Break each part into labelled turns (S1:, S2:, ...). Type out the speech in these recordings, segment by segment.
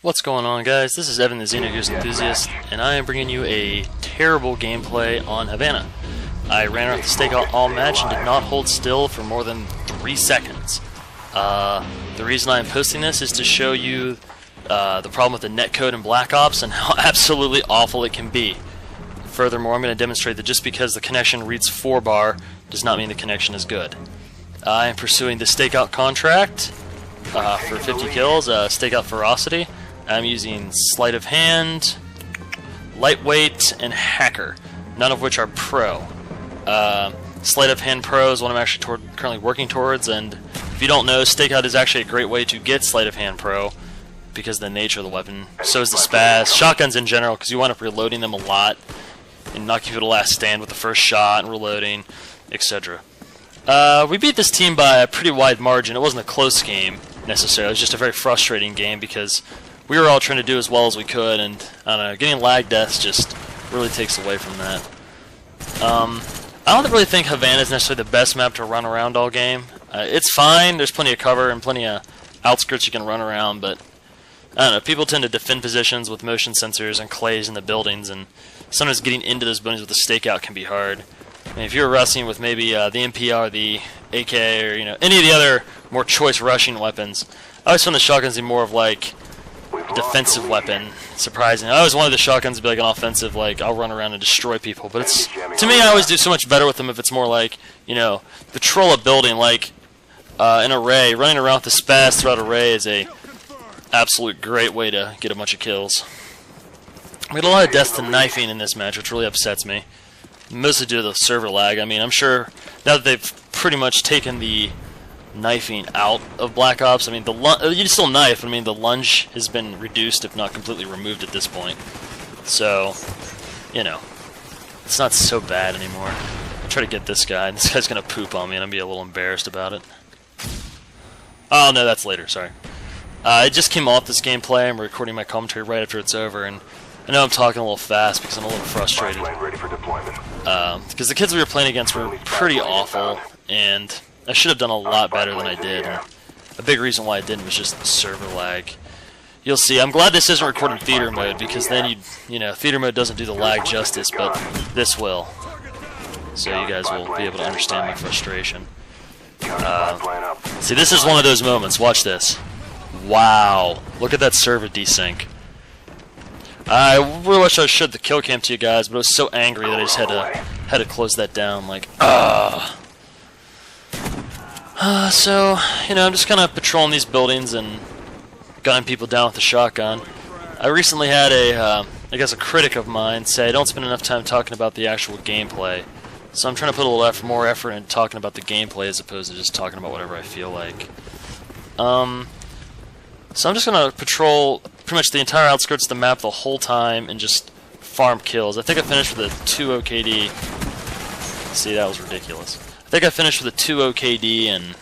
S1: What's going on, guys? This is Evan the Xenogears Enthusiast, and I am bringing you a terrible gameplay on Havana. I ran around the stakeout all match and did not hold still for more than 3 seconds. The reason I am posting this is to show you the problem with the netcode in Black Ops and how absolutely awful it can be. Furthermore, I'm going to demonstrate that just because the connection reads 4 bar does not mean the connection is good. I am pursuing the stakeout contract for 50 kills, stakeout ferocity. I'm using Sleight of Hand, Lightweight, and Hacker, none of which are pro. Sleight of Hand Pro is what I'm actually currently working towards, and if you don't know, stakeout is actually a great way to get Sleight of Hand Pro because of the nature of the weapon. So is the spaz, shotguns in general, because you wind up reloading them a lot and knocking you to the last stand with the first shot and reloading, etc. We beat this team by a pretty wide margin. It wasn't a close game necessarily. It was just a very frustrating game because we were all trying to do as well as we could, and I don't know, getting lag deaths just really takes away from that. I don't really think Havana is necessarily the best map to run around all game. It's fine, there's plenty of cover and plenty of outskirts you can run around, but I don't know, people tend to defend positions with motion sensors and clays in the buildings, and sometimes getting into those buildings with a stakeout can be hard. I mean, if you're rushing with maybe the MPR or the AK or any of the other more choice rushing weapons, I always found the shotguns to be more of like a defensive weapon. Surprising. I always wanted the shotguns to be like an offensive, like I'll run around and destroy people. But it's, to me, I always do so much better with them if it's more like, patrol a building, like an array. Running around with the spaz throughout array is a absolute great way to get a bunch of kills. We had a lot of deaths to knifing in this match, which really upsets me. Mostly due to the server lag. I mean, I'm sure now that they've pretty much taken the knifing out of Black Ops, I mean, you still knife, but I mean, the lunge has been reduced, if not completely removed at this point. So, it's not so bad anymore. I'll try to get this guy, and this guy's going to poop on me, and I'm going to be a little embarrassed about it. Oh, no, that's later, sorry. I just came off this gameplay. I'm recording my commentary right after it's over, and I know I'm talking a little fast because I'm a little frustrated. Because the kids we were playing against were pretty awful, and I should have done a lot better than I did. And a big reason why I didn't was just the server lag. You'll see. I'm glad this isn't recorded in theater mode, because then theater mode doesn't do the lag justice, but this will. So you guys will be able to understand my frustration. See, this is one of those moments. Watch this. Wow. Look at that server desync. I really wish I showed the kill cam to you guys, but I was so angry that I just had to close that down. Like, so, I'm just kind of patrolling these buildings and gunning people down with the shotgun. I recently had a critic of mine say I don't spend enough time talking about the actual gameplay. So I'm trying to put a little more effort into talking about the gameplay as opposed to just talking about whatever I feel like. So I'm just going to patrol pretty much the entire outskirts of the map the whole time and just farm kills. I think I finished with a 2 OKD. See, that was ridiculous. I think I finished with a 2 OKD, and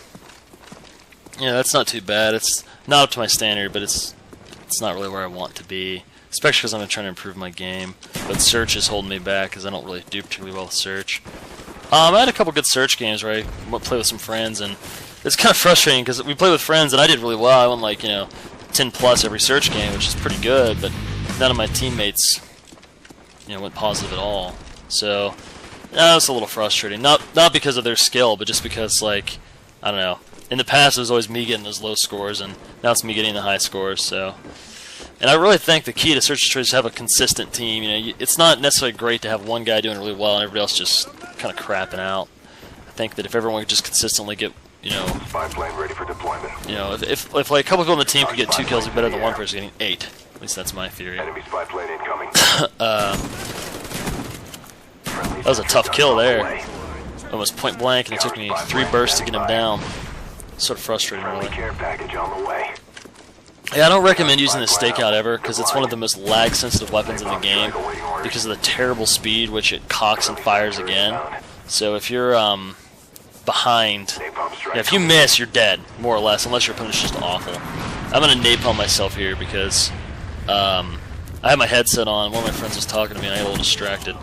S1: that's not too bad. It's not up to my standard, but it's not really where I want to be, especially because I'm trying to improve my game. But search is holding me back because I don't really do particularly well with search. I had a couple good search games where I play with some friends, and it's kind of frustrating because we play with friends and I did really well. I won like 10 plus every search game, which is pretty good, but none of my teammates went positive at all. So that was a little frustrating. Not because of their skill, but just because, like, I don't know. In the past, it was always me getting those low scores, and now it's me getting the high scores. So, and I really think the key to search and destroy is to have a consistent team. It's not necessarily great to have one guy doing really well and everybody else just kind of crapping out. I think that if everyone could just consistently get
S2: spy plane ready for deployment.
S1: If like a couple people on the team could get 2 kills, it'd be better than one person getting 8. At least that's my theory.
S2: Enemy spy plane incoming.
S1: That was a tough kill there. Almost point blank, and it took me 3 bursts to get him down. Sort of frustrating, really.
S2: Care package on the way.
S1: Yeah, I don't recommend using the stakeout ever, because it's one of the most lag-sensitive weapons in the game because of the terrible speed which it cocks and fires again. So if you're behind, if you miss, you're dead, more or less, unless your opponent's just awful. I'm going to napalm myself here because I had my headset on, one of my friends was talking to me, and I got a little distracted.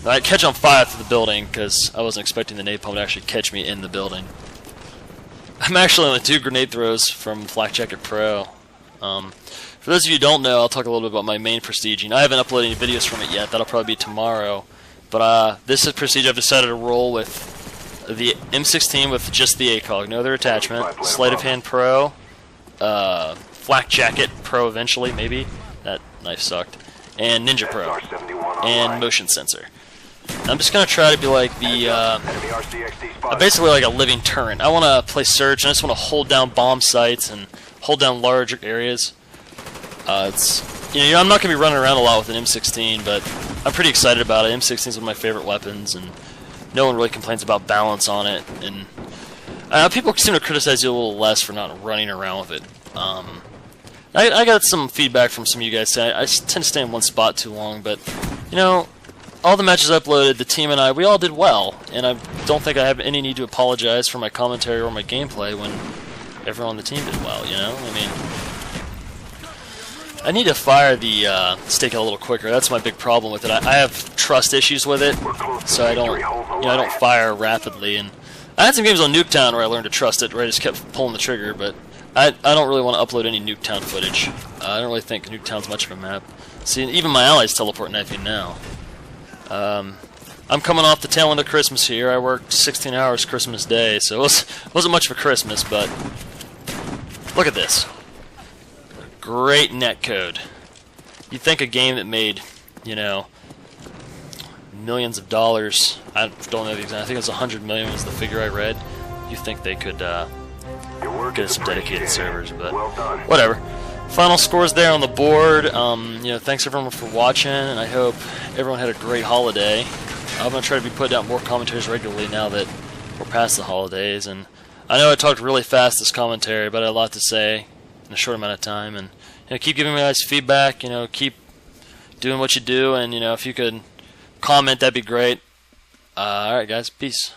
S1: I'd catch on fire through the building because I wasn't expecting the napalm to actually catch me in the building. I'm actually on the 2 grenade throws from Flak Jacket Pro. For those of you who don't know, I'll talk a little bit about my main prestiging. I haven't uploaded any videos from it yet. That'll probably be tomorrow. But this is prestige. I've decided to roll with the M16 with just the ACOG, no other attachment. Sleight of Hand Pro, Flak Jacket Pro eventually, maybe. That knife sucked. And Ninja Pro, and Motion Sensor. I'm just going to try to be like the, basically like a living turret. I want to play Surge, and I just want to hold down bomb sites and hold down large areas. I'm not going to be running around a lot with an M16, but I'm pretty excited about it. M16 is one of my favorite weapons, and no one really complains about balance on it. And people seem to criticize you a little less for not running around with it. I got some feedback from some of you guys saying I tend to stay in one spot too long, but, you know, all the matches I uploaded, the team and I, we all did well, and I don't think I have any need to apologize for my commentary or my gameplay when everyone on the team did well, you know? I mean, I need to fire the stakeout a little quicker. That's my big problem with it. I have trust issues with it, so I don't fire rapidly. And I had some games on Nuketown where I learned to trust it, where I just kept pulling the trigger, but I don't really want to upload any Nuketown footage. I don't really think Nuketown's much of a map. See, even my allies teleport knifing now. I'm coming off the tail end of Christmas here. I worked 16 hours Christmas Day, so it wasn't much of a Christmas, but look at this. Great netcode. You'd think a game that made, you know, millions of dollars, I don't know the exact, I think it was 100 million was the figure I read, you think they could get some dedicated servers, but whatever. Final scores there on the board. Thanks everyone for watching, and I hope everyone had a great holiday. I'm going to try to be putting out more commentaries regularly now that we're past the holidays, and I know I talked really fast this commentary, but I had a lot to say in a short amount of time, and keep giving me guys feedback, keep doing what you do, and if you could comment, that'd be great. Alright guys, peace.